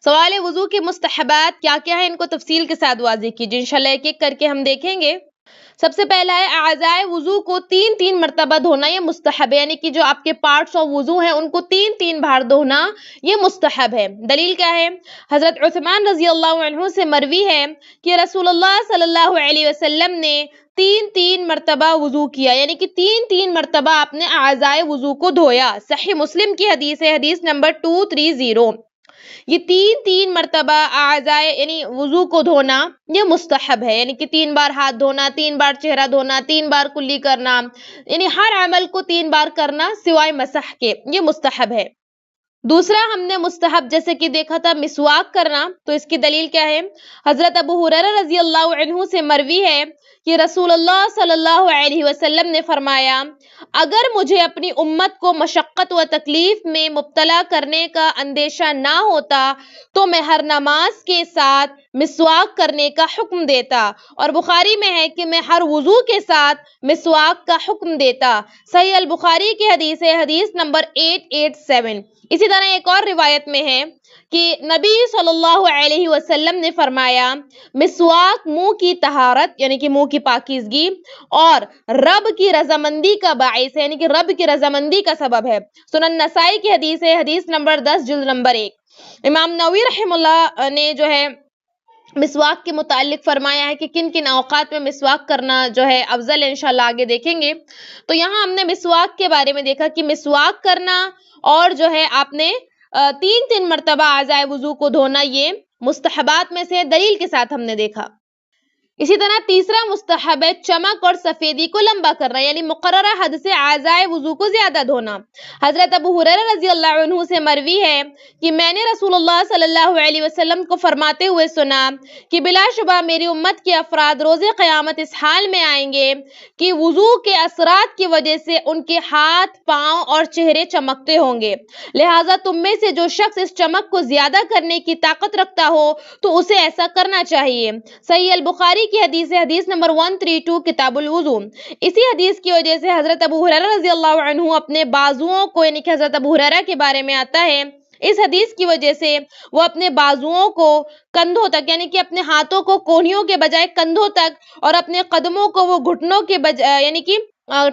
سوال وضو کے مستحبات کیا کیا ہیں، ان کو تفصیل کے ساتھ واضح کیجیے، انشاءاللہ ایک ایک کر کے ہم دیکھیں گے۔ سب سے پہلا ہے اعضائے وضو کو 3 مرتبہ دھونا، یہ مستحب ہے، یعنی کہ جو آپ کے پارٹس آف وضو ہیں ان کو 3 بار دھونا یہ مستحب ہے۔ دلیل کیا ہے؟ حضرت عثمان رضی اللہ عنہ سے مروی ہے کہ رسول اللہ صلی اللہ علیہ وسلم نے 3 مرتبہ وضو کیا، یعنی کہ 3 مرتبہ آپ نے اعضائے وضو کو دھویا۔ صحیح مسلم کی حدیث ہے، حدیث نمبر 230۔ یہ 3 مرتبہ اعضائے یعنی وضو کو دھونا یہ مستحب ہے، یعنی کہ 3 بار ہاتھ دھونا، 3 بار چہرہ دھونا، 3 بار کلی کرنا، یعنی ہر عمل کو 3 بار کرنا سوائے مسح کے، یہ مستحب ہے۔ دوسرا ہم نے مستحب جیسے کہ دیکھا تھا مسواک کرنا، تو اس کی دلیل کیا ہے؟ حضرت ابو ہریرہ رضی اللہ عنہ سے مروی ہے کہ رسول اللہ صلی اللہ علیہ وسلم نے فرمایا، اگر مجھے اپنی امت کو مشقت و تکلیف میں مبتلا کرنے کا اندیشہ نہ ہوتا تو میں ہر نماز کے ساتھ مسواک کرنے کا حکم دیتا، اور بخاری میں ہے کہ میں ہر وضو کے ساتھ مسواک کا حکم دیتا۔ صحیح البخاری کی حدیث ہے، حدیث نمبر 887۔ اسی طرح ایک اور روایت میں ہے کہ نبی صلی اللہ علیہ وسلم نے فرمایا، مسواک منہ کی طہارت یعنی کہ منہ کی پاکیزگی اور رب کی رضامندی کا باعث ہے، یعنی کہ رب کی رضامندی کا سبب ہے۔ سنن نسائی کی حدیث ہے، حدیث نمبر 10 جلد نمبر 1۔ امام نووی رحمہ اللہ نے جو ہے مسواک کے متعلق فرمایا ہے کہ کن کن اوقات میں مسواک کرنا جو ہے افضل ہے، انشاءاللہ آگے دیکھیں گے۔ تو یہاں ہم نے مسواک کے بارے میں دیکھا کہ مسواک کرنا اور جو ہے آپ نے 3 مرتبہ اعضائے وضو کو دھونا یہ مستحبات میں سے دلیل کے ساتھ ہم نے دیکھا۔ اسی طرح تیسرا مستحب ہے چمک اور سفیدی کو لمبا کرنا، یعنی مقررہ حد سے اعضائے وضو کو زیادہ دھونا۔ حضرت ابو ہریرہ رضی اللہ عنہ سے مروی ہے کہ میں نے رسول اللہ صلی اللہ علیہ وسلم کو فرماتے ہوئے سنا کہ بلا شبہ میری امت کے افراد روز قیامت اس حال میں آئیں گے کہ وضو کے اثرات کی وجہ سے ان کے ہاتھ، پاؤں اور چہرے چمکتے ہوں گے، لہٰذا تم میں سے جو شخص اس چمک کو زیادہ کرنے کی طاقت رکھتا ہو تو اسے ایسا کرنا چاہیے۔ صحیح البخاری کی حدیث ہے، حدیث نمبر 132 کتاب الوضو۔ اسی حدیث کی وجہ سے حضرت ابو ہریرہ رضی اللہ عنہ اپنے بازوؤں کو، یعنی کہ حضرت ابو ہریرہ کے بارے میں آتا ہے، اس حدیث کی وجہ سے وہ اپنے بازوؤں کو کندھوں تک، یعنی کہ اپنے ہاتھوں کو کونیوں کے بجائے کندھوں تک اور اپنے قدموں کو وہ گھٹنوں کے بجائے یعنی کہ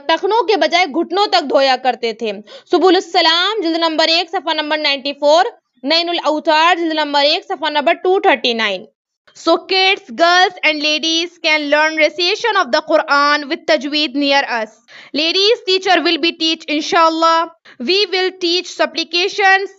ٹخنوں کے بجائے گھٹنوں تک دھویا کرتے تھے۔ سبل السلام جلد نمبر 1 صفحہ نمبر 94، نین الاوتار جلد نمبر 1 صفحہ number 239۔ So kids, girls and ladies can learn recitation of the Quran with tajweed near us. Ladies teacher will be teach inshallah. We will teach supplications,